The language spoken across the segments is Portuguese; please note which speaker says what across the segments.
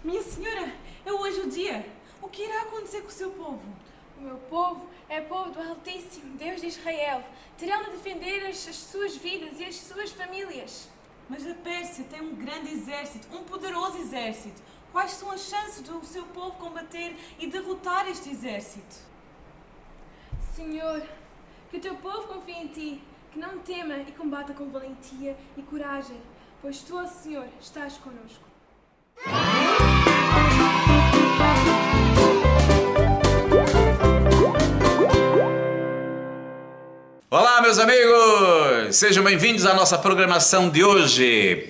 Speaker 1: Minha senhora, é hoje o dia. O que irá acontecer com o seu povo?
Speaker 2: O meu povo é povo do Altíssimo, Deus de Israel. Terão de defender as suas vidas e as suas famílias.
Speaker 1: Mas a Pérsia tem um grande exército, um poderoso exército. Quais são as chances do seu povo combater e derrotar este exército?
Speaker 2: Senhor, que o teu povo confie em ti, que não tema e combata com valentia e coragem, pois tu, ó Senhor, estás conosco.
Speaker 3: Olá, meus amigos! Sejam bem-vindos à nossa programação de hoje.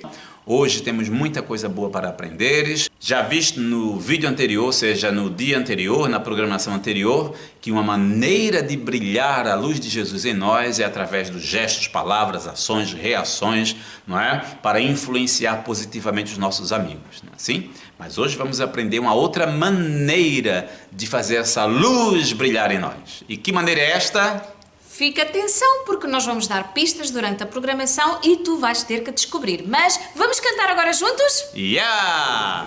Speaker 3: Hoje temos muita coisa boa para aprenderes. Já viste no vídeo anterior, ou seja, no dia anterior, na programação anterior, que uma maneira de brilhar a luz de Jesus em nós é através dos gestos, palavras, ações, reações, não é? Para influenciar positivamente os nossos amigos, não é assim? Mas hoje vamos aprender uma outra maneira de fazer essa luz brilhar em nós. E que maneira é esta?
Speaker 4: Fica atenção, porque nós vamos dar pistas durante a programação e tu vais ter que descobrir. Mas vamos cantar agora juntos?
Speaker 3: Yeah!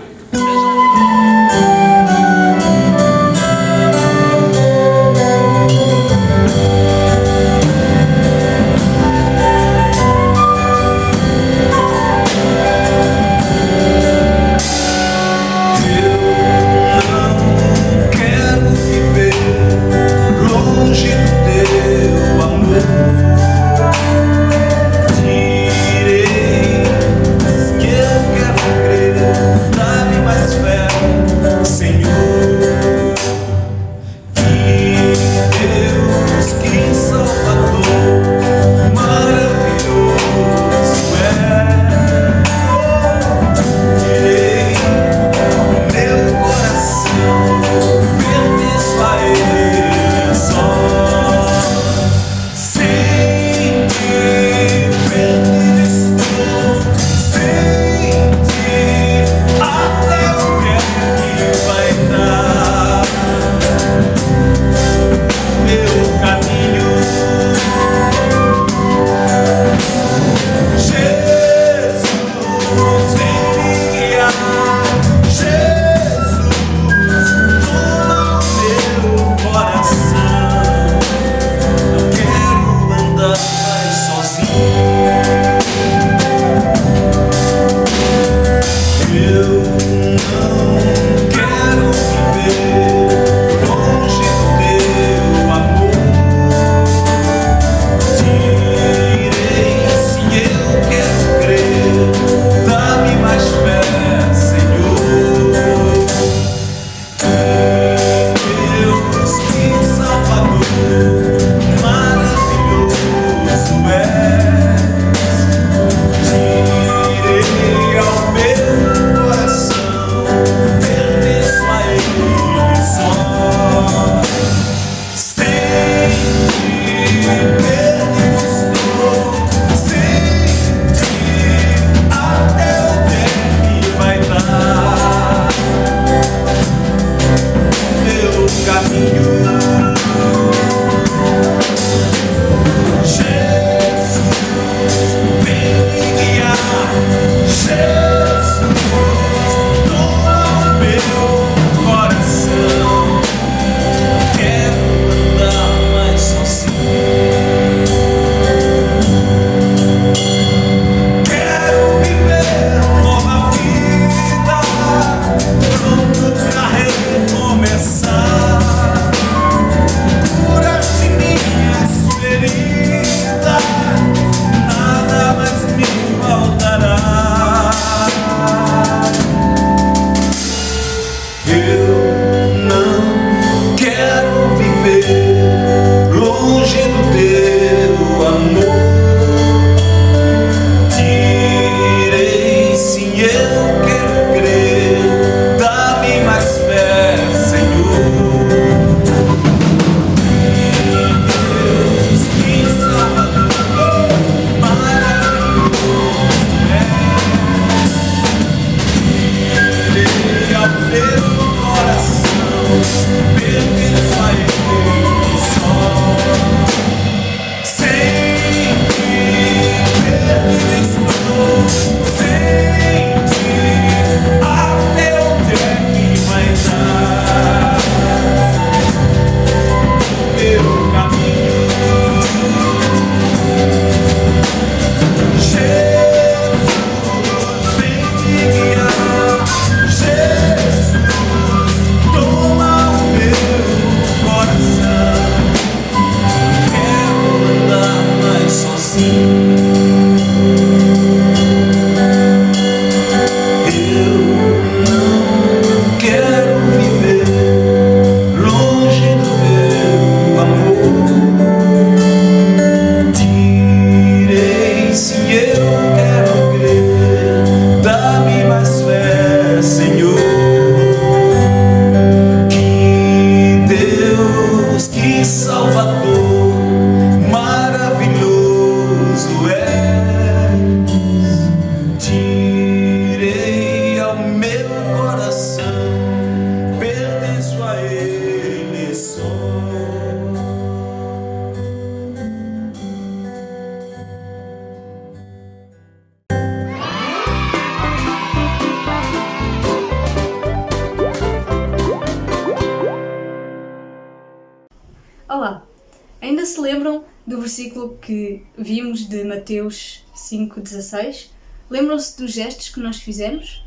Speaker 5: Ainda se lembram do versículo que vimos de Mateus 5,16? Lembram-se dos gestos que nós fizemos?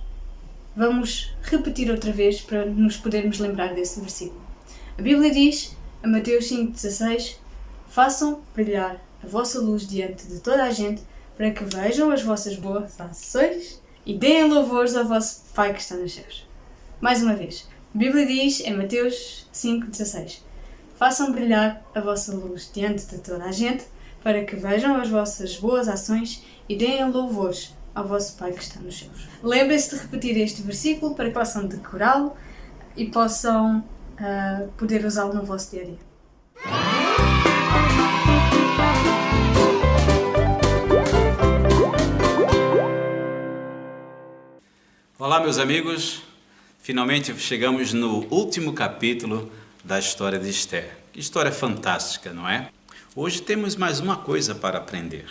Speaker 5: Vamos repetir outra vez para nos podermos lembrar desse versículo. A Bíblia diz, a Mateus 5,16: façam brilhar a vossa luz diante de toda a gente, para que vejam as vossas boas ações e deem louvores ao vosso Pai que está nos céus. Mais uma vez, a Bíblia diz em Mateus 5,16: façam brilhar a vossa luz diante de toda a gente, para que vejam as vossas boas ações e deem louvores ao vosso Pai que está nos céus. Lembrem-se de repetir este versículo para que possam decorá-lo e possam poder usá-lo no vosso dia a dia.
Speaker 3: Olá, meus amigos. Finalmente chegamos no último capítulo da história de Esther. Que história fantástica, não é? Hoje temos mais uma coisa para aprender.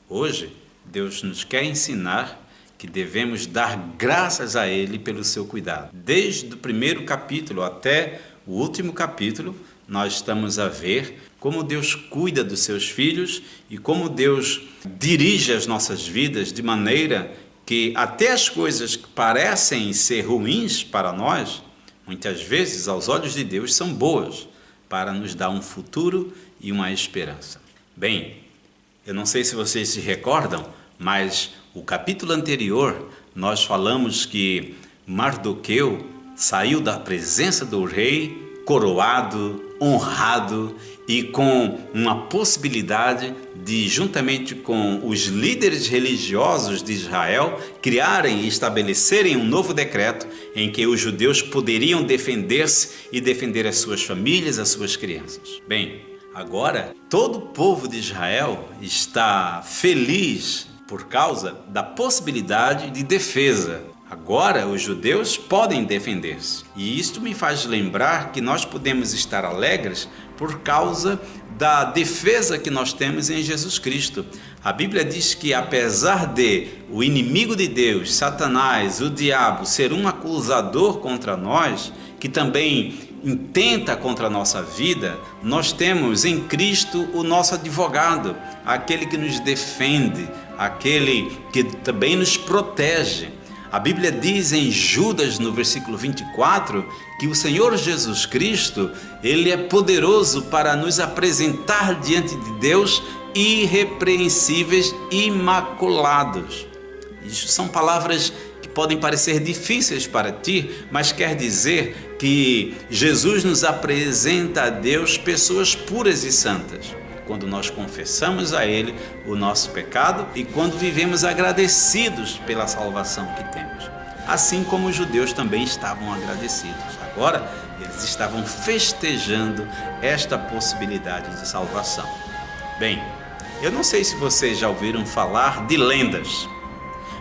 Speaker 3: Hoje, Deus nos quer ensinar que devemos dar graças a Ele pelo seu cuidado. Desde o primeiro capítulo até o último capítulo, nós estamos a ver como Deus cuida dos seus filhos e como Deus dirige as nossas vidas de maneira que até as coisas que parecem ser ruins para nós, muitas vezes aos olhos de Deus são boas para nos dar um futuro e uma esperança. Bem, eu não sei se vocês se recordam, mas o capítulo anterior nós falamos que Mardoqueu saiu da presença do rei coroado, honrado e com uma possibilidade de, juntamente com os líderes religiosos de Israel, criarem e estabelecerem um novo decreto em que os judeus poderiam defender-se e defender as suas famílias, as suas crianças. Bem, agora todo o povo de Israel está feliz por causa da possibilidade de defesa. Agora os judeus podem defender-se. E isto me faz lembrar que nós podemos estar alegres por causa da defesa que nós temos em Jesus Cristo. A Bíblia diz que apesar de o inimigo de Deus, Satanás, o diabo, ser um acusador contra nós, que também intenta contra a nossa vida, nós temos em Cristo o nosso advogado, aquele que nos defende, aquele que também nos protege. A Bíblia diz em Judas, no versículo 24, que o Senhor Jesus Cristo, Ele é poderoso para nos apresentar diante de Deus irrepreensíveis, imaculados. Isso são palavras que podem parecer difíceis para ti, mas quer dizer que Jesus nos apresenta a Deus pessoas puras e santas, quando nós confessamos a Ele o nosso pecado e quando vivemos agradecidos pela salvação que temos. Assim como os judeus também estavam agradecidos. Agora, eles estavam festejando esta possibilidade de salvação. Bem, eu não sei se vocês já ouviram falar de lendas,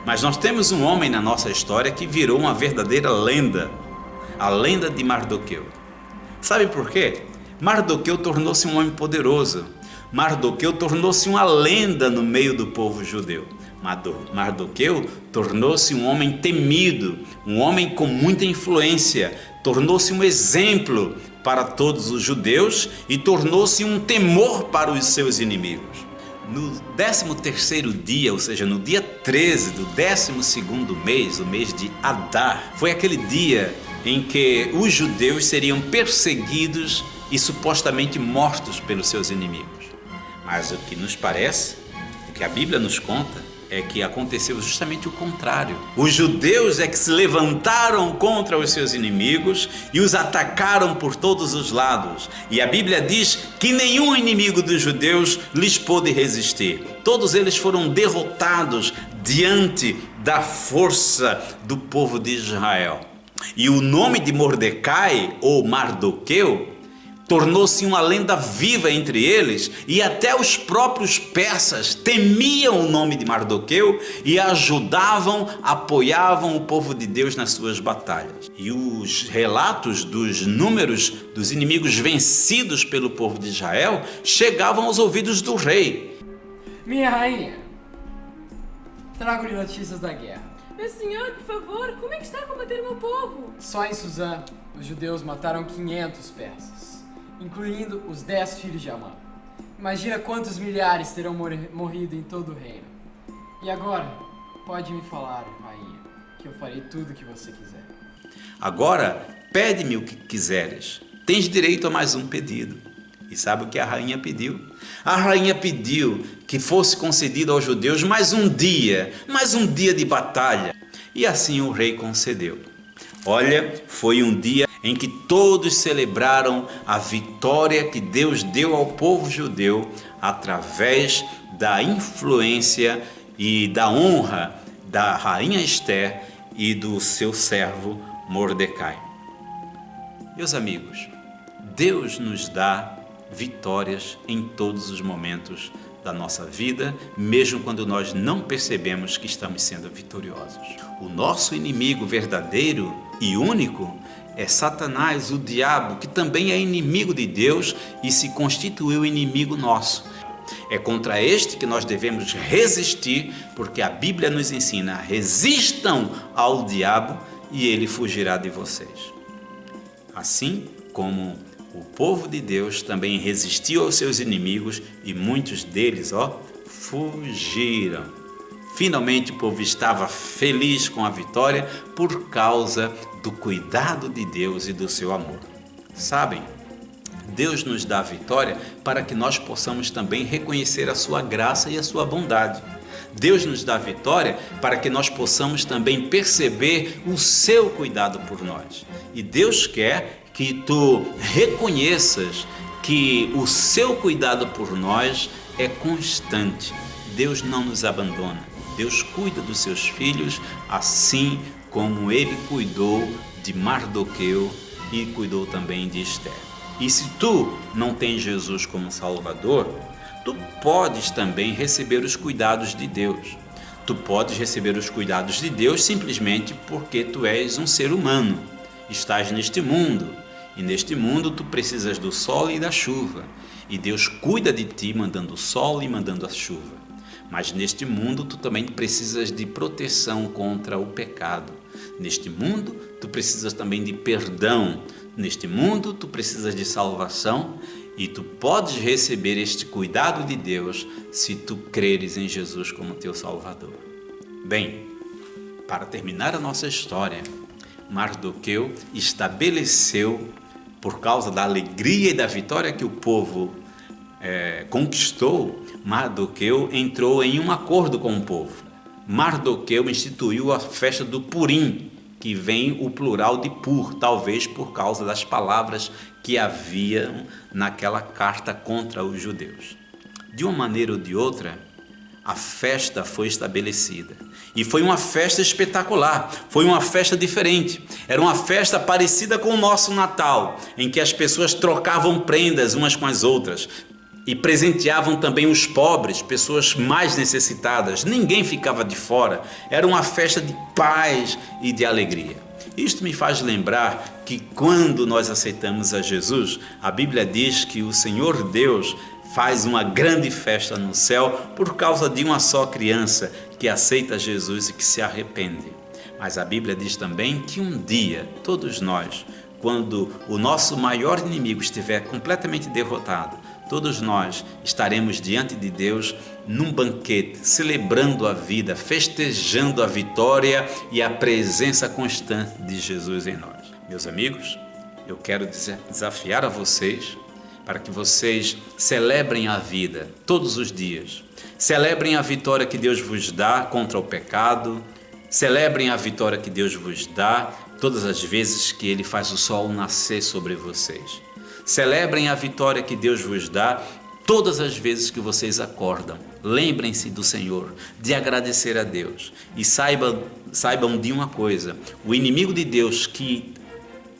Speaker 3: mas nós temos um homem na nossa história que virou uma verdadeira lenda, a lenda de Mardoqueu. Sabe por quê? Mardoqueu tornou-se um homem poderoso. Mardoqueu tornou-se uma lenda no meio do povo judeu. Mardoqueu tornou-se um homem temido, um homem com muita influência, tornou-se um exemplo para todos os judeus e tornou-se um temor para os seus inimigos. No 13º dia, ou seja, no dia 13 do 12º mês, o mês de Adar, foi aquele dia em que os judeus seriam perseguidos e supostamente mortos pelos seus inimigos. Mas o que nos parece, o que a Bíblia nos conta, é que aconteceu justamente o contrário. Os judeus é que se levantaram contra os seus inimigos e os atacaram por todos os lados. E a Bíblia diz que nenhum inimigo dos judeus lhes pôde resistir. Todos eles foram derrotados diante da força do povo de Israel. E o nome de Mordecai, ou Mardoqueu, tornou-se uma lenda viva entre eles, e até os próprios persas temiam o nome de Mardoqueu e ajudavam, apoiavam o povo de Deus nas suas batalhas. E os relatos dos números dos inimigos vencidos pelo povo de Israel chegavam aos ouvidos do rei.
Speaker 6: Minha rainha, trago-lhe notícias da guerra.
Speaker 2: Meu senhor, por favor, como é que está a combater o meu povo?
Speaker 6: Só em Suzã, os judeus mataram 500 persas, incluindo os 10 filhos de Amã. Imagina quantos milhares terão morrido em todo o reino. E agora, pode me falar, rainha, que eu farei tudo o que você quiser.
Speaker 3: Agora, pede-me o que quiseres. Tens direito a mais um pedido. E sabe o que a rainha pediu? A rainha pediu que fosse concedido aos judeus mais um dia de batalha. E assim o rei concedeu. Olha, foi um dia em que todos celebraram a vitória que Deus deu ao povo judeu através da influência e da honra da rainha Esther e do seu servo Mordecai. Meus amigos, Deus nos dá vitórias em todos os momentos da nossa vida, mesmo quando nós não percebemos que estamos sendo vitoriosos. O nosso inimigo verdadeiro e único é Satanás, o diabo, que também é inimigo de Deus e se constituiu inimigo nosso. É contra este que nós devemos resistir, porque a Bíblia nos ensina: resistam ao diabo e ele fugirá de vocês. Assim como o povo de Deus também resistiu aos seus inimigos e muitos deles, fugiram. Finalmente o povo estava feliz com a vitória por causa do cuidado de Deus e do seu amor. Sabem, Deus nos dá a vitória para que nós possamos também reconhecer a sua graça e a sua bondade. Deus nos dá a vitória para que nós possamos também perceber o seu cuidado por nós. E Deus quer que tu reconheças que o seu cuidado por nós é constante. Deus não nos abandona. Deus cuida dos seus filhos, assim como ele cuidou de Mardoqueu e cuidou também de Esther. E se tu não tens Jesus como Salvador, tu podes também receber os cuidados de Deus. Tu podes receber os cuidados de Deus simplesmente porque tu és um ser humano. Estás neste mundo, e neste mundo tu precisas do sol e da chuva, e Deus cuida de ti mandando o sol e mandando a chuva. Mas neste mundo tu também precisas de proteção contra o pecado. Neste mundo tu precisas também de perdão. Neste mundo tu precisas de salvação, e tu podes receber este cuidado de Deus se tu creres em Jesus como teu Salvador. Bem, para terminar a nossa história, Mardoqueu estabeleceu, por causa da alegria e da vitória que o povo conquistou, Mardoqueu entrou em um acordo com o povo. Mardoqueu instituiu a festa do Purim, que vem o plural de Pur, talvez por causa das palavras que haviam naquela carta contra os judeus. De uma maneira ou de outra, a festa foi estabelecida. E foi uma festa espetacular, foi uma festa diferente. Era uma festa parecida com o nosso Natal, em que as pessoas trocavam prendas umas com as outras e presenteavam também os pobres, pessoas mais necessitadas. Ninguém ficava de fora. Era uma festa de paz e de alegria. Isto me faz lembrar que quando nós aceitamos a Jesus, a Bíblia diz que o Senhor Deus faz uma grande festa no céu por causa de uma só criança que aceita Jesus e que se arrepende. Mas a Bíblia diz também que um dia, todos nós, quando o nosso maior inimigo estiver completamente derrotado, todos nós estaremos diante de Deus num banquete, celebrando a vida, festejando a vitória e a presença constante de Jesus em nós. Meus amigos, eu quero desafiar a vocês para que vocês celebrem a vida todos os dias. Celebrem a vitória que Deus vos dá contra o pecado. Celebrem a vitória que Deus vos dá todas as vezes que Ele faz o sol nascer sobre vocês. Celebrem a vitória que Deus vos dá todas as vezes que vocês acordam. Lembrem-se do Senhor, de agradecer a Deus. E saibam de uma coisa: o inimigo de Deus que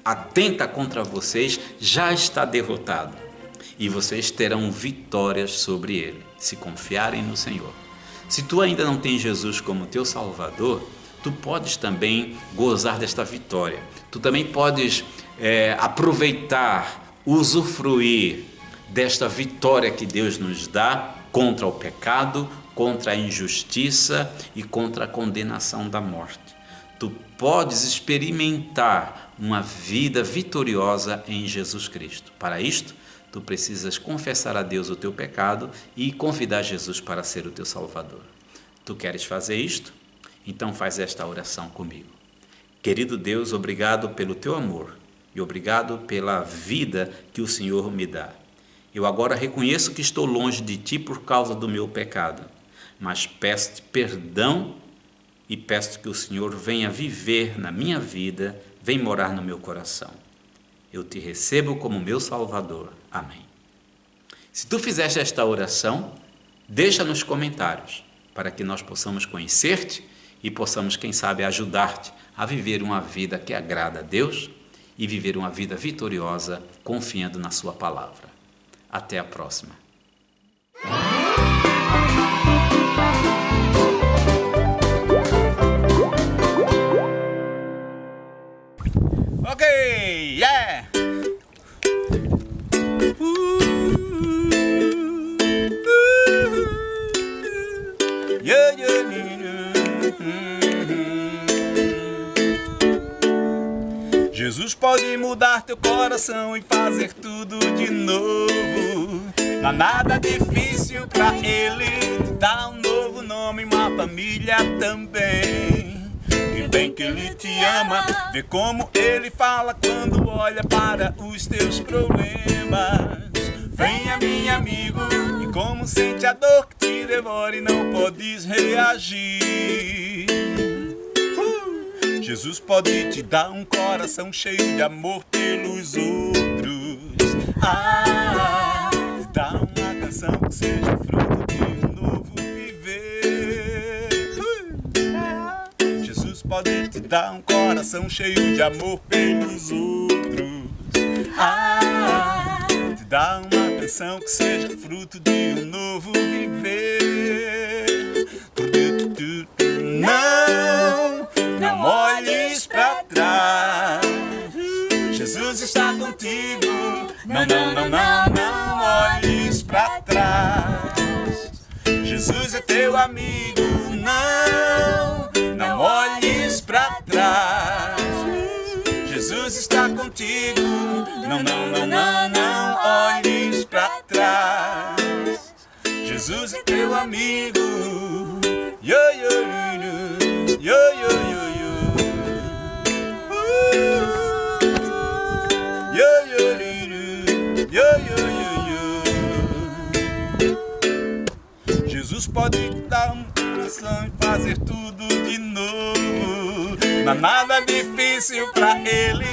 Speaker 3: atenta contra vocês já está derrotado. E vocês terão vitórias sobre ele, se confiarem no Senhor. Se tu ainda não tens Jesus como teu Salvador, tu podes também gozar desta vitória. Tu também podes aproveitar, usufruir desta vitória que Deus nos dá contra o pecado, contra a injustiça e contra a condenação da morte. Tu podes experimentar uma vida vitoriosa em Jesus Cristo. Para isto, Tu precisas confessar a Deus o teu pecado e convidar Jesus para ser o teu Salvador. Tu queres fazer isto? Então faz esta oração comigo. Querido Deus, obrigado pelo teu amor e obrigado pela vida que o Senhor me dá. Eu agora reconheço que estou longe de ti por causa do meu pecado, mas peço-te perdão e peço que o Senhor venha viver na minha vida, venha morar no meu coração. Eu te recebo como meu Salvador. Amém. Se tu fizeste esta oração, deixa nos comentários para que nós possamos conhecer-te e possamos, quem sabe, ajudar-te a viver uma vida que agrada a Deus e viver uma vida vitoriosa confiando na sua palavra. Até a próxima. Ok, yeah! Jesus pode mudar teu coração e fazer tudo de novo. Não há nada difícil pra Ele, dá um novo nome, uma família também. Que bem que Ele te ama, vê como Ele fala quando olha para os teus problemas. Venha, meu amigo, e como sente a dor que te devora e não podes reagir. Jesus pode te dar um coração cheio de amor pelos outros. Te dá uma canção que seja fruto de um novo viver. Jesus pode te dar um coração cheio de amor pelos outros. Te dá uma canção que seja fruto de um novo viver. Não olhes pra trás, Jesus está contigo. Não olhes pra trás, Jesus é teu amigo. Não olhes pra trás, Jesus está contigo. Não olhes pra trás, Jesus é teu amigo. Yo, yo, yo, yo, yo, yo, yo. Yo, yo, yo, yo, yo, yo. Jesus pode te dar um coração e fazer tudo de novo. Não há nada difícil pra Ele,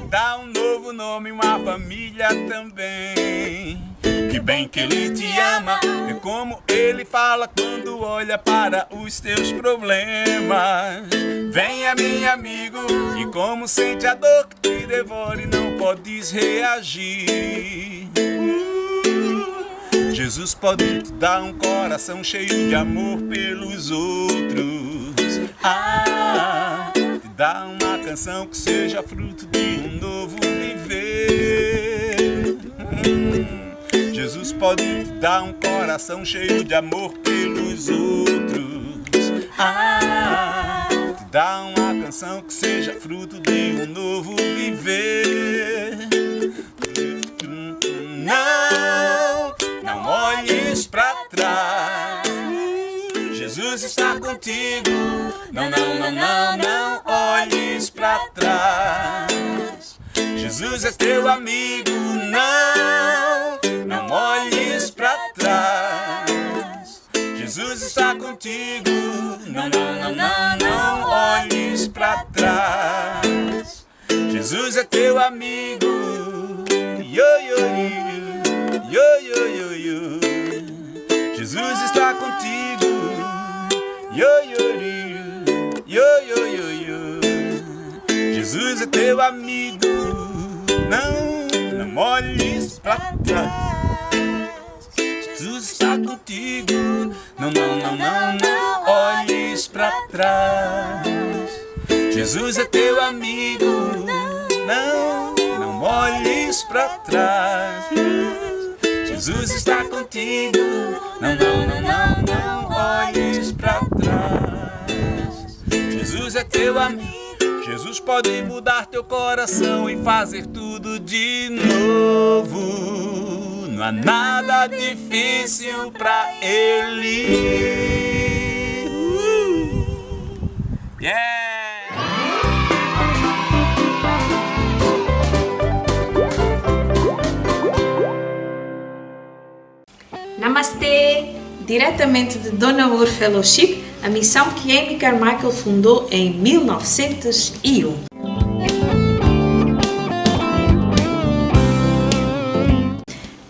Speaker 3: dá um novo nome, uma família também. Que bem que Ele te ama, vê como Ele fala quando olha para os teus problemas. Venha, meu amigo, e como sente a dor que te devora e não podes reagir. Jesus pode te dar um coração cheio de amor pelos outros. Te dá uma canção que seja fruto de um novo viver. Jesus pode te dar um coração cheio de amor pelos outros. Te dá uma canção que seja fruto de um novo viver. Não olhes pra trás, Jesus está contigo. Não olhes pra trás, Jesus é teu amigo. Não olhes pra trás, Jesus está contigo. Não olhes pra trás, Jesus é teu amigo. Yo, yo, yo, yo, yo, yo, yo. Jesus está contigo. Yo, yo, yo, yo, yo, yo, yo. Jesus é teu amigo. Não olhes pra trás, Jesus está contigo. Não olhes pra trás, Jesus é teu amigo. Não olhes pra trás, Jesus está contigo. Não olhes pra trás, Jesus é teu amigo. Jesus pode mudar teu coração e fazer tudo de novo. não há nada difícil para Ele. Yeah!
Speaker 4: Namastê! Diretamente de Donauer Fellowship, a missão que Amy Carmichael fundou em 1901.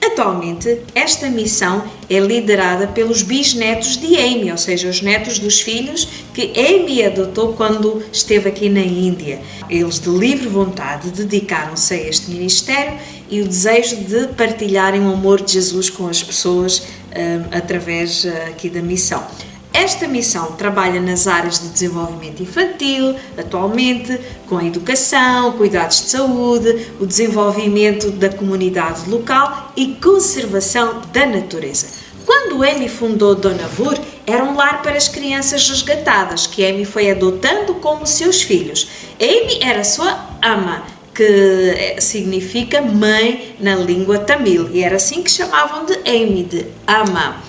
Speaker 4: Atualmente, esta missão é liderada pelos bisnetos de Amy, ou seja, os netos dos filhos que Amy adotou quando esteve aqui na Índia. Eles, de livre vontade, dedicaram-se a este ministério e o desejo de partilharem o amor de Jesus com as pessoas através aqui da missão. Esta missão trabalha nas áreas de desenvolvimento infantil, atualmente, com a educação, cuidados de saúde, o desenvolvimento da comunidade local e conservação da natureza. Quando Amy fundou Donauer, era um lar para as crianças resgatadas, que Amy foi adotando como seus filhos. Amy era sua ama, que significa mãe na língua tamil, e era assim que chamavam de Amy, de ama.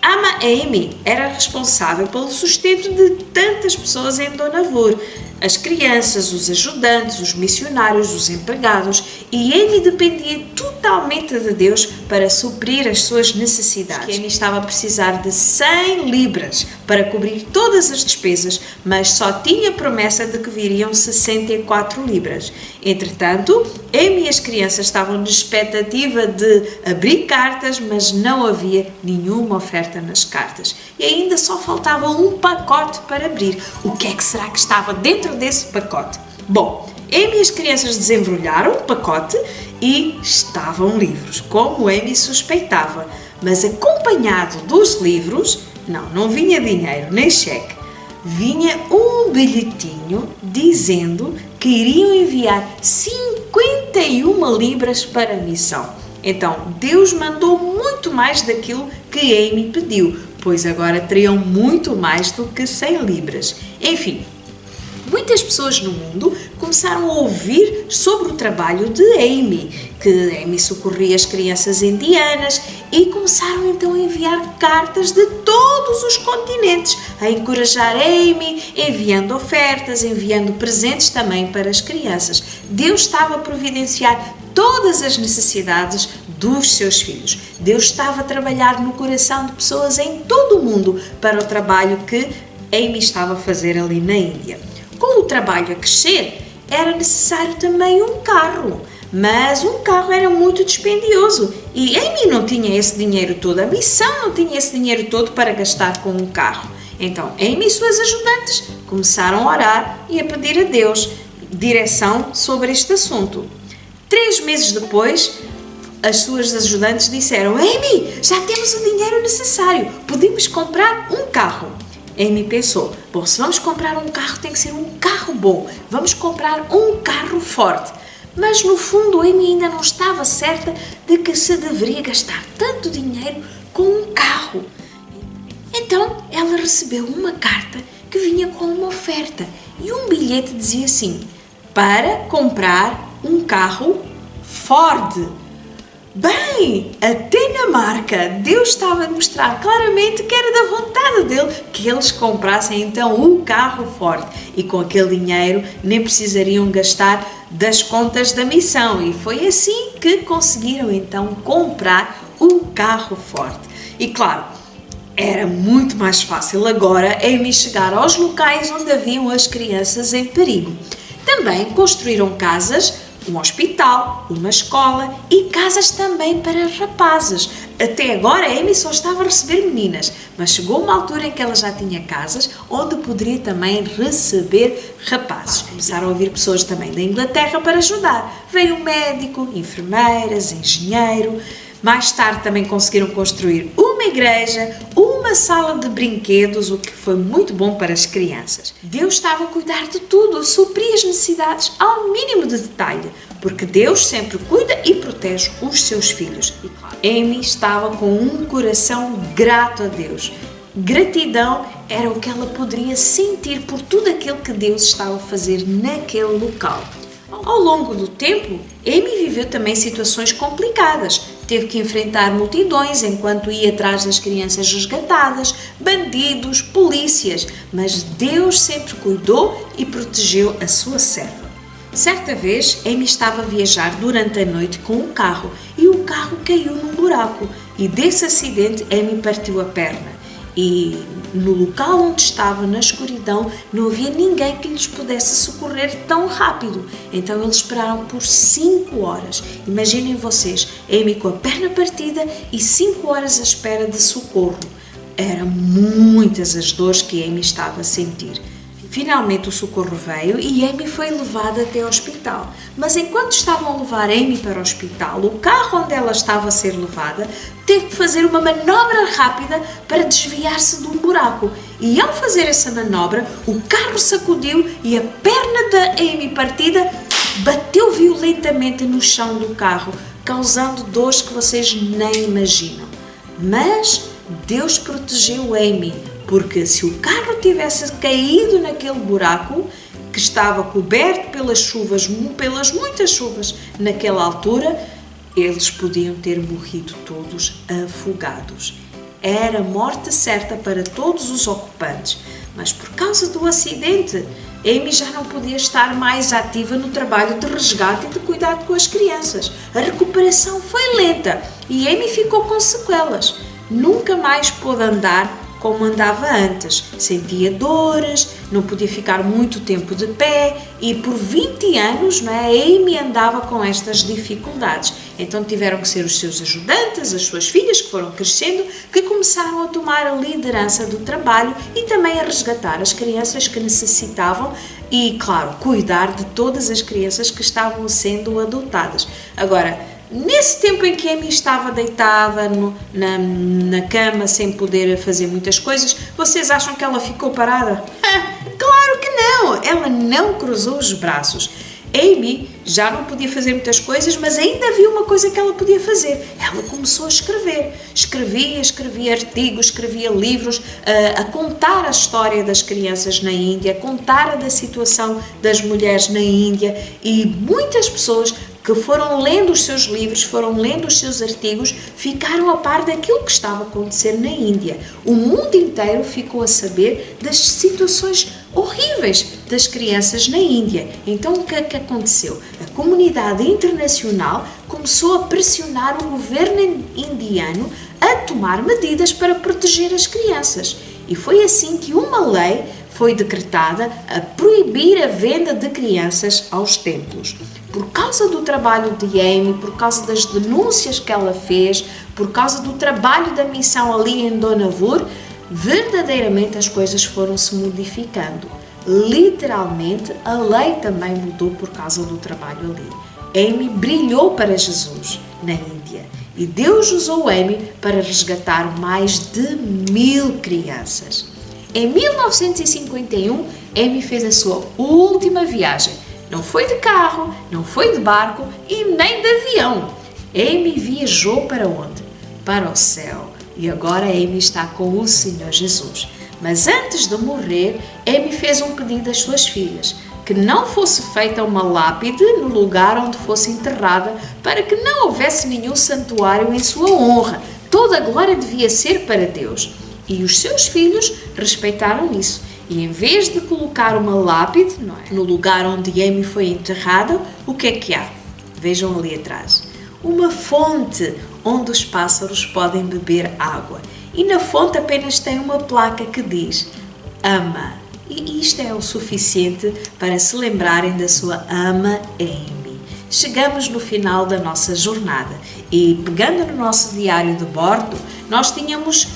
Speaker 4: Ama Amy era responsável pelo sustento de tantas pessoas em Donauer, as crianças, os ajudantes, os missionários, os empregados, e Amy dependia totalmente de Deus para suprir as suas necessidades. Amy estava a precisar de 100 libras para cobrir todas as despesas, mas só tinha promessa de que viriam 64 libras. Entretanto, Amy e as crianças estavam na expectativa de abrir cartas, mas não havia nenhuma oferta nas cartas. E ainda só faltava um pacote para abrir. O que é que será que estava dentro desse pacote? Bom, Amy e as crianças desembrulharam o pacote e estavam livros, como Amy suspeitava. Mas acompanhado dos livros, não vinha dinheiro nem cheque, vinha um bilhetinho dizendo que iriam enviar 51 libras para a missão. Então, Deus mandou muito mais daquilo que Amy pediu, pois agora teriam muito mais do que 100 libras. Enfim, muitas pessoas no mundo começaram a ouvir sobre o trabalho de Amy, que Amy socorria as crianças indianas, e começaram então a enviar cartas de todos os continentes, a encorajar Amy, enviando ofertas, enviando presentes também para as crianças. Deus estava a providenciar todas as necessidades dos seus filhos. Deus estava a trabalhar no coração de pessoas em todo o mundo para o trabalho que Amy estava a fazer ali na Índia. Com o trabalho a crescer, era necessário também um carro, mas um carro era muito dispendioso e Amy não tinha esse dinheiro todo, a missão não tinha esse dinheiro todo para gastar com um carro. Então, Amy e suas ajudantes começaram a orar e a pedir a Deus direção sobre este assunto. 3 meses depois, as suas ajudantes disseram: Amy, já temos o dinheiro necessário, podemos comprar um carro. Amy pensou: bom, se vamos comprar um carro, tem que ser um carro bom, vamos comprar um carro forte. Mas no fundo, Amy ainda não estava certa de que se deveria gastar tanto dinheiro com um carro. Então, ela recebeu uma carta que vinha com uma oferta e um bilhete dizia assim: para comprar um carro Ford. Bem, até na marca, Deus estava a mostrar claramente que era da vontade dele que eles comprassem então um carro Ford, e com aquele dinheiro nem precisariam gastar das contas da missão, e foi assim que conseguiram então comprar um carro Ford. E claro, era muito mais fácil agora Amy chegar aos locais onde haviam as crianças em perigo. Também construíram casas, um hospital, uma escola e casas também para rapazes. Até agora a Amy só estava a receber meninas, mas chegou uma altura em que ela já tinha casas onde poderia também receber rapazes. Começaram a vir pessoas também da Inglaterra para ajudar. Veio um médico, enfermeiras, engenheiro. Mais tarde também conseguiram construir uma igreja, uma sala de brinquedos, o que foi muito bom para as crianças. Deus estava a cuidar de tudo, a suprir as necessidades ao mínimo de detalhe, porque Deus sempre cuida e protege os seus filhos. Amy estava com um coração grato a Deus. Gratidão era o que ela poderia sentir por tudo aquilo que Deus estava a fazer naquele local. Ao longo do tempo, Amy viveu também situações complicadas. Teve que enfrentar multidões enquanto ia atrás das crianças resgatadas, bandidos, polícias, mas Deus sempre cuidou e protegeu a sua serva. Certa vez, Amy estava a viajar durante a noite com um carro e o carro caiu num buraco e desse acidente Amy partiu a perna. E no local onde estava, na escuridão, não havia ninguém que lhes pudesse socorrer tão rápido. Então eles esperaram por 5 horas. Imaginem vocês, Amy com a perna partida e 5 horas à espera de socorro. Eram muitas as dores que Amy estava a sentir. Finalmente o socorro veio e Amy foi levada até ao hospital. Mas enquanto estavam a levar Amy para o hospital, o carro onde ela estava a ser levada teve que fazer uma manobra rápida para desviar-se de um buraco. E ao fazer essa manobra, o carro sacudiu e a perna da Amy partida bateu violentamente no chão do carro, causando dores que vocês nem imaginam. Mas Deus protegeu Amy, porque se o carro tivesse caído naquele buraco, que estava coberto pelas chuvas, pelas muitas chuvas naquela altura, eles podiam ter morrido todos afogados. Era morte certa para todos os ocupantes, mas por causa do acidente, Amy já não podia estar mais ativa no trabalho de resgate e de cuidado com as crianças. A recuperação foi lenta e Amy ficou com sequelas. Nunca mais pôde andar como andava antes. Sentia dores, não podia ficar muito tempo de pé e por 20 anos a Amy andava com estas dificuldades. Então tiveram que ser os seus ajudantes, as suas filhas que foram crescendo, que começaram a tomar a liderança do trabalho e também a resgatar as crianças que necessitavam e, claro, cuidar de todas as crianças que estavam sendo adotadas. Agora, nesse tempo em que Amy estava deitada na cama sem poder fazer muitas coisas, vocês acham que ela ficou parada? Claro que não! Ela não cruzou os braços. Amy já não podia fazer muitas coisas, mas ainda havia uma coisa que ela podia fazer. Ela começou a escrever. Escrevia artigos, escrevia livros, a contar a história das crianças na Índia, a contar da situação das mulheres na Índia e muitas pessoas que foram lendo os seus livros, foram lendo os seus artigos, ficaram a par daquilo que estava a acontecer na Índia. O mundo inteiro ficou a saber das situações horríveis das crianças na Índia. Então o que é que aconteceu? A comunidade internacional começou a pressionar o governo indiano a tomar medidas para proteger as crianças. E foi assim que uma lei foi decretada a proibir a venda de crianças aos templos. Por causa do trabalho de Amy, por causa das denúncias que ela fez, por causa do trabalho da missão ali em Donavur, verdadeiramente as coisas foram se modificando. Literalmente, a lei também mudou por causa do trabalho ali. Amy brilhou para Jesus na Índia e Deus usou Amy para resgatar mais de 1000 crianças. Em 1951, Amy fez a sua última viagem. Não foi de carro, não foi de barco e nem de avião. Amy viajou para onde? Para o céu. E agora Amy está com o Senhor Jesus. Mas antes de morrer, Amy fez um pedido às suas filhas, que não fosse feita uma lápide no lugar onde fosse enterrada, para que não houvesse nenhum santuário em sua honra. Toda a glória devia ser para Deus. E os seus filhos respeitaram isso. E em vez de colocar uma lápide no lugar onde Amy foi enterrada, o que é que há? Vejam ali atrás. Uma fonte onde os pássaros podem beber água. E na fonte apenas tem uma placa que diz ama. E isto é o suficiente para se lembrarem da sua ama Amy. Chegamos no final da nossa jornada e, pegando no nosso diário de bordo, nós tínhamos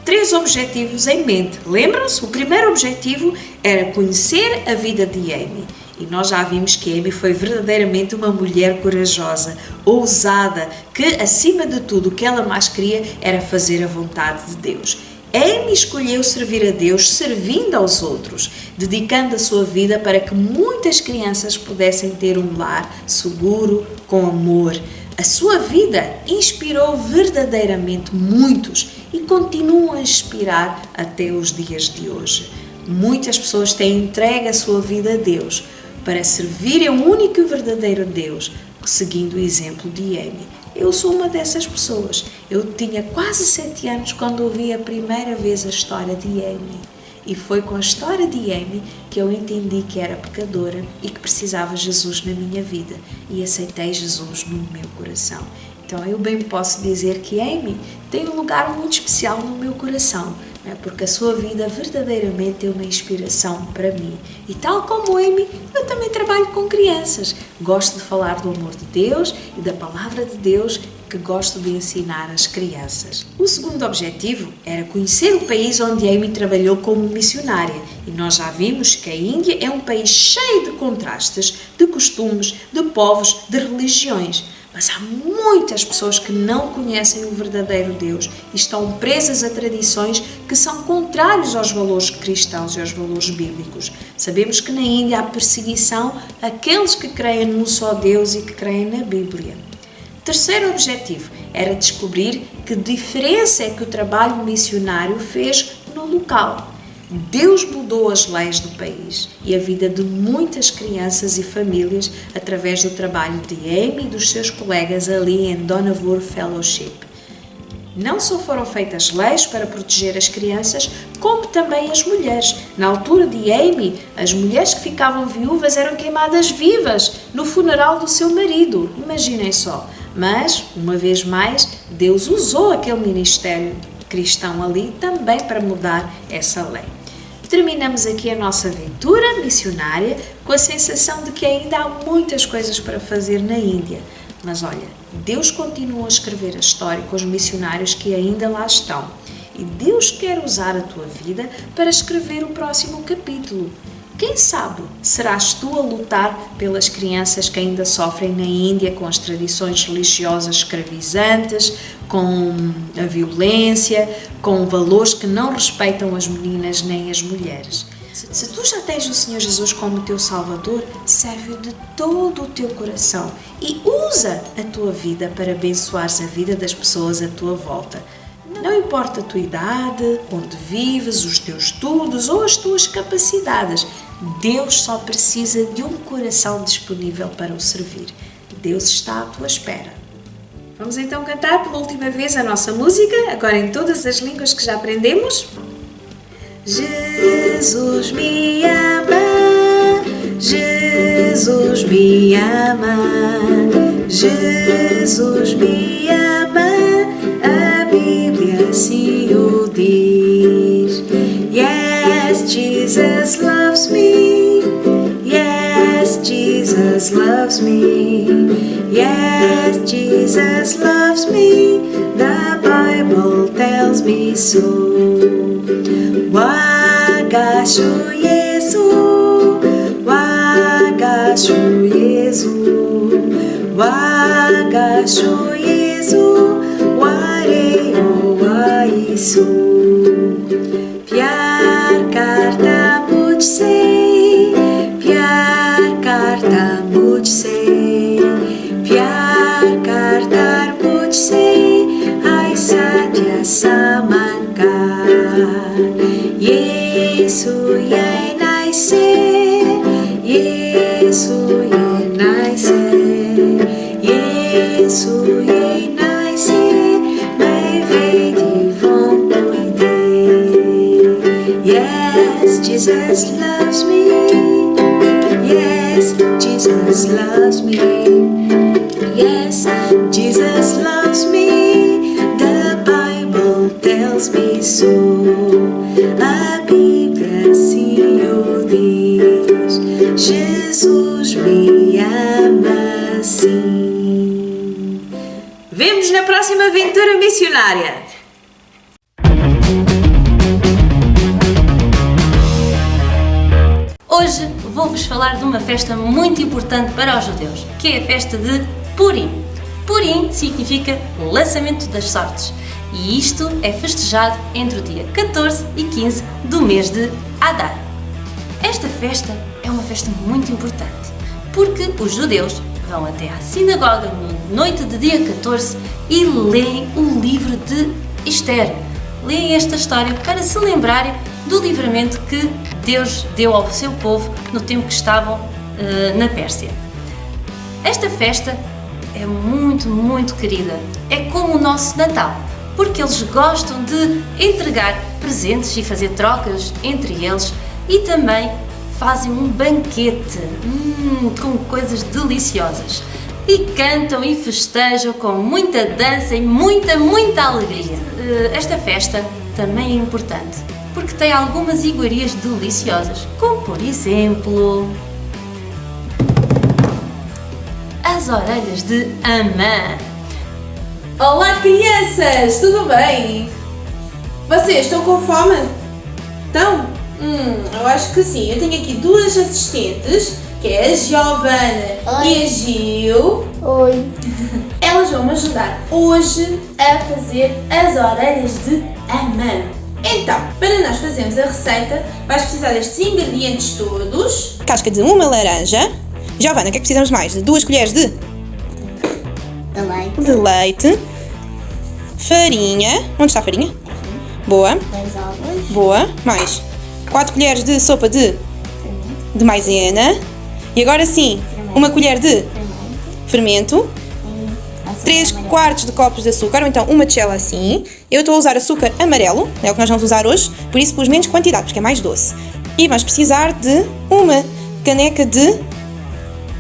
Speaker 4: 3 objetivos em mente. Lembram-se? O primeiro objetivo era conhecer a vida de Amy. E nós já vimos que Amy foi verdadeiramente uma mulher corajosa, ousada, que acima de tudo o que ela mais queria era fazer a vontade de Deus. Amy escolheu servir a Deus servindo aos outros, dedicando a sua vida para que muitas crianças pudessem ter um lar seguro, com amor. A sua vida inspirou verdadeiramente muitos e continua a inspirar até os dias de hoje. Muitas pessoas têm entregue a sua vida a Deus, para servirem o único e verdadeiro Deus, seguindo o exemplo de Amy. Eu sou uma dessas pessoas. Eu tinha quase 7 anos quando ouvi a primeira vez a história de Amy. E foi com a história de Amy que eu entendi que era pecadora e que precisava de Jesus na minha vida. E aceitei Jesus no meu coração. Então eu bem posso dizer que Amy tem um lugar muito especial no meu coração, né? Porque a sua vida verdadeiramente é uma inspiração para mim. E tal como Amy, eu também trabalho com crianças. Gosto de falar do amor de Deus e da palavra de Deus que gosto de ensinar às crianças. O segundo objetivo era conhecer o país onde Amy trabalhou como missionária. E nós já vimos que a Índia é um país cheio de contrastes, de costumes, de povos, de religiões. Mas há muitas pessoas que não conhecem o verdadeiro Deus e estão presas a tradições que são contrários aos valores cristãos e aos valores bíblicos. Sabemos que na Índia há perseguição àqueles que creem num só Deus e que creem na Bíblia. Terceiro objetivo era descobrir que diferença é que o trabalho missionário fez no local. Deus mudou as leis do país e a vida de muitas crianças e famílias através do trabalho de Amy e dos seus colegas ali em Dohnavur Fellowship. Não só foram feitas leis para proteger as crianças, como também as mulheres. Na altura de Amy, as mulheres que ficavam viúvas eram queimadas vivas no funeral do seu marido. Imaginem só. Mas, uma vez mais, Deus usou aquele ministério cristão ali também para mudar essa lei. Terminamos aqui a nossa aventura missionária com a sensação de que ainda há muitas coisas para fazer na Índia. Mas olha, Deus continua a escrever a história com os missionários que ainda lá estão. E Deus quer usar a tua vida para escrever o próximo capítulo. Quem sabe serás tu a lutar pelas crianças que ainda sofrem na Índia com as tradições religiosas escravizantes, com a violência, com valores que não respeitam as meninas nem as mulheres. Se tu já tens o Senhor Jesus como teu Salvador, serve-o de todo o teu coração e usa a tua vida para abençoares a vida das pessoas à tua volta. Não importa a tua idade, onde vives, os teus estudos ou as tuas capacidades, Deus só precisa de um coração disponível para o servir. Deus está à tua espera. Vamos então cantar pela última vez a nossa música, agora em todas as línguas que já aprendemos. Jesus me ama, Jesus me ama, Jesus me ama, a Bíblia assim o diz. Yes, Jesus loves me, yes, Jesus loves me, yes, Jesus loves me, the Bible tells me so. Wagashu Yesu, Wagashu Yesu, Wagashu Yesu, Wareo Waisu. Pyar karta mujhse, pyar karta mujhse, pyar kartar mujhse, ai satya samakar. Yesu ye naise, Yesu ye naise, Yesu ye naise, me vedi von cuide. Yes, Jesus loves me, yes, Jesus loves me, yes, Jesus loves me, the Bible tells me so. A Bíblia assim o diz, Jesus me ama assim. Vemo-nos na próxima aventura missionária.
Speaker 7: Hoje vou-vos falar de uma festa muito importante para os judeus, que é a festa de Purim. Purim significa lançamento das sortes. E isto é festejado entre o dia 14 e 15 do mês de Adar. Esta festa é uma festa muito importante, porque os judeus vão até à sinagoga na noite de dia 14 e leem o livro de Esther. Leem esta história para se lembrarem do livramento que Deus deu ao seu povo no tempo que estavam na Pérsia. Esta festa é muito, muito querida. É como o nosso Natal, porque eles gostam de entregar presentes e fazer trocas entre eles e também fazem um banquete com coisas deliciosas. E cantam e festejam com muita dança e muita, muita alegria. Esta festa também é importante, porque tem algumas iguarias deliciosas, como por exemplo as orelhas de Amã.
Speaker 8: Olá crianças, tudo bem? Vocês estão com fome? Estão? Eu acho que sim. Eu tenho aqui duas assistentes, que é a Giovana e a Gil.
Speaker 9: Oi.
Speaker 8: Elas vão me ajudar hoje a fazer as orelhas de Amã. Então, para nós fazermos a receita, vais precisar destes ingredientes todos.
Speaker 10: Casca de uma laranja. Giovana, o que é que precisamos mais? De 2 colheres de leite. Farinha. Onde está a farinha? Boa.
Speaker 9: 2 ovos.
Speaker 10: Boa. Mais 4 colheres de sopa de maisena. E agora sim, 1 colher de fermento. 3 quartos de copos de açúcar, ou então uma tigela assim. Eu estou a usar açúcar amarelo, é o que nós vamos usar hoje, por isso pus menos quantidade, porque é mais doce. E vamos precisar de uma caneca de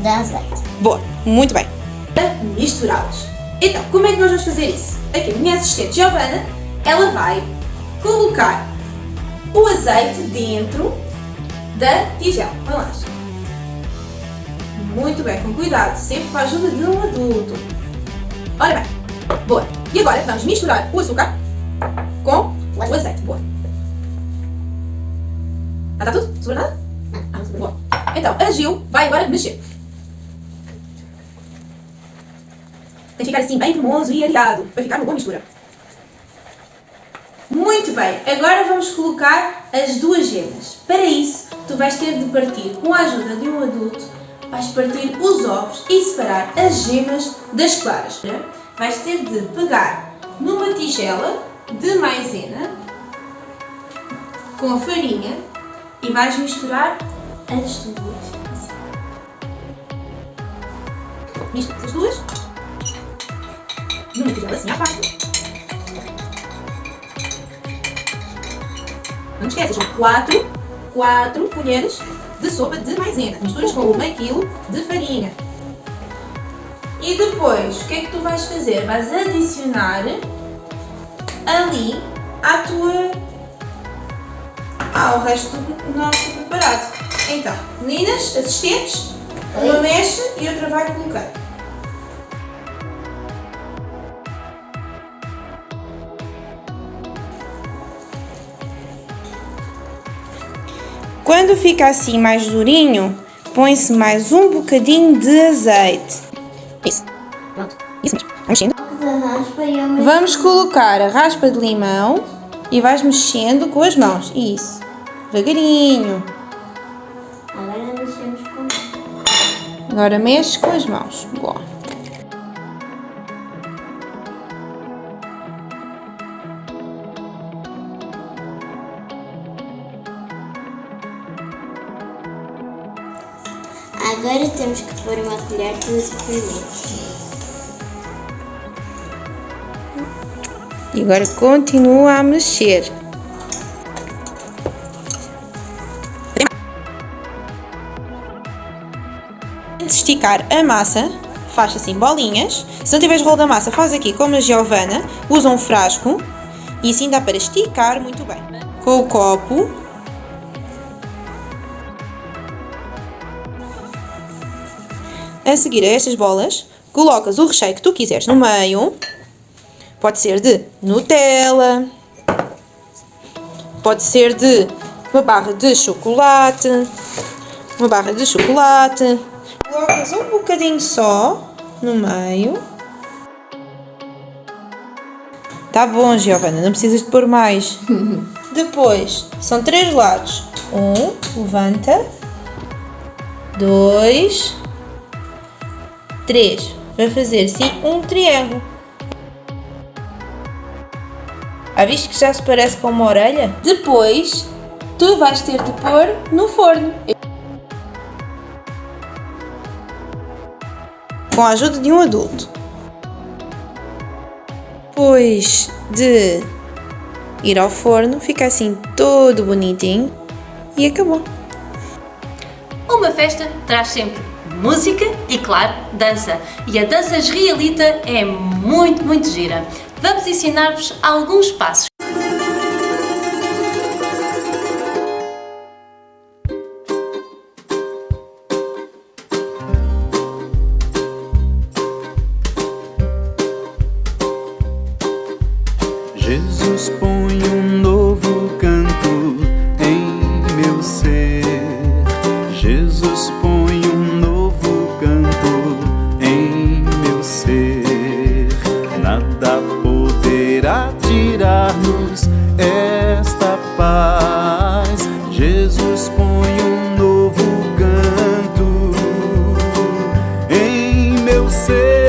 Speaker 9: azeite.
Speaker 10: Boa, muito bem.
Speaker 8: Para misturá-los. Então, como é que nós vamos fazer isso? Aqui a minha assistente Giovana, ela vai colocar o azeite dentro da tigela. Vai lá. Muito bem, com cuidado, sempre com a ajuda de um adulto. Ora bem, boa. E agora vamos misturar o açúcar com o azeite. Boa. Está tudo? Sobrou nada? Boa. Então, a Gil vai agora mexer. Tem que ficar assim bem cremoso e areado, para ficar uma boa mistura. Muito bem, agora vamos colocar as 2 gemas. Para isso, tu vais ter de partir, com a ajuda de um adulto, vais partir os ovos e separar as gemas das claras. Vais ter de pegar numa tigela de maisena com a farinha e vais misturar as 2. Mistura as 2 numa tigela assim à parte. Não esqueças, são 4 colheres de sopa de maisena. Misturas com 1 quilo de farinha. E depois, o que é que tu vais fazer? Vais adicionar ali ao resto do nosso preparado. Então, meninas, assistentes, uma mexe e outra vai colocar.
Speaker 10: Quando fica assim mais durinho, põe-se mais um bocadinho de azeite. Isso. Pronto. Isso mesmo. Vamos mexendo. Vamos colocar a raspa de limão e vais mexendo com as mãos. Isso. Devagarinho.
Speaker 9: Agora mexemos com
Speaker 10: Agora mexe com as mãos. Boa.
Speaker 9: Agora temos que pôr 1 colher de fermento.
Speaker 10: E agora continua a mexer. Antes de esticar a massa, faz assim bolinhas. Se não tiveres rolo da massa, faz aqui como a Giovana. Usa um frasco e assim dá para esticar muito bem. Com o copo. A seguir a estas bolas, colocas o recheio que tu quiseres no meio. Pode ser de Nutella, pode ser de uma barra de chocolate, Colocas um bocadinho só no meio. Tá bom, Giovana, não precisas de pôr mais. Depois, são 3 lados. 1, levanta. 2, 3. Vai fazer assim um triângulo. Viste que já se parece com uma orelha? Depois, tu vais ter de pôr no forno. com a ajuda de um adulto. Depois de ir ao forno, fica assim todo bonitinho e acabou.
Speaker 7: Uma festa traz sempre música e, claro, dança. E a dança israelita é muito gira. Vamos ensinar-vos alguns passos.
Speaker 11: Jesus põe um novo canto em meu ser. Jesus põe um novo canto em meu ser. Nada poderá tirar-nos esta paz. Jesus põe um novo canto em meu ser.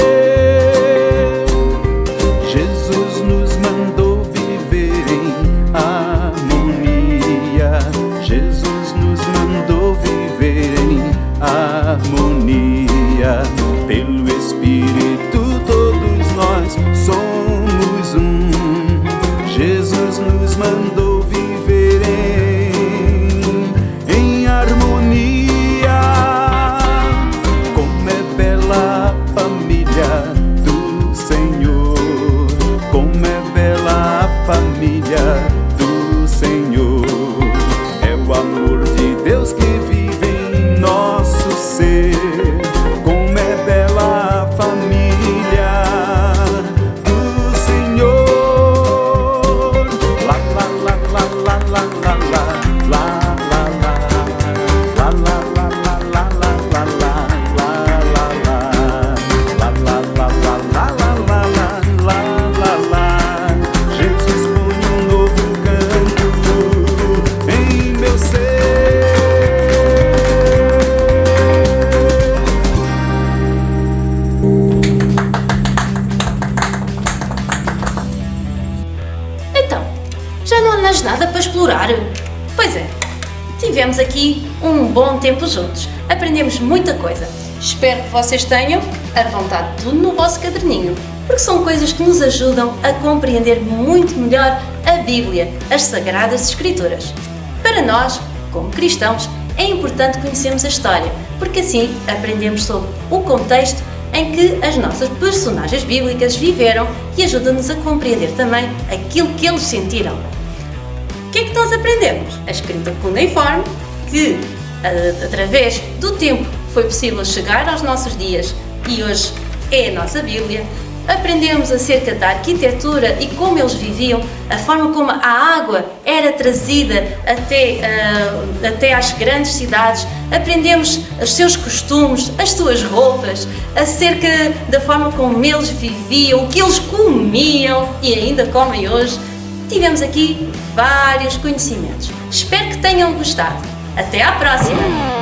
Speaker 11: Jesus nos mandou viver em harmonia. Jesus nos mandou viver em harmonia. Pelo Espírito todos nós somos um. Jesus nos mandou viver em harmonia. Como é bela a família do Senhor. Como é bela a família do Senhor. É o amor de Deus que vive em nosso ser. Como é bela a família do Senhor. La la la la la la la la la la la la la la la la la la la. Jesus põe um novo canto em meu ser.
Speaker 7: Então, já não há mais nada para explorar? Pois é, tivemos aqui um bom tempo juntos. Aprendemos muita coisa. Espero que vocês tenham apontado tudo no vosso caderninho, porque são coisas que nos ajudam a compreender muito melhor a Bíblia, as Sagradas Escrituras. Para nós, como cristãos, é importante conhecermos a história, porque assim aprendemos sobre o contexto em que as nossas personagens bíblicas viveram e ajuda-nos a compreender também aquilo que eles sentiram. O que é que nós aprendemos? A escrita cuneiforme, que através do tempo foi possível chegar aos nossos dias e hoje é a nossa Bíblia. Aprendemos acerca da arquitetura e como eles viviam, a forma como a água era trazida até às grandes cidades. Aprendemos os seus costumes, as suas roupas, acerca da forma como eles viviam, o que eles comiam e ainda comem hoje. Tivemos aqui vários conhecimentos. Espero que tenham gostado. Até à próxima!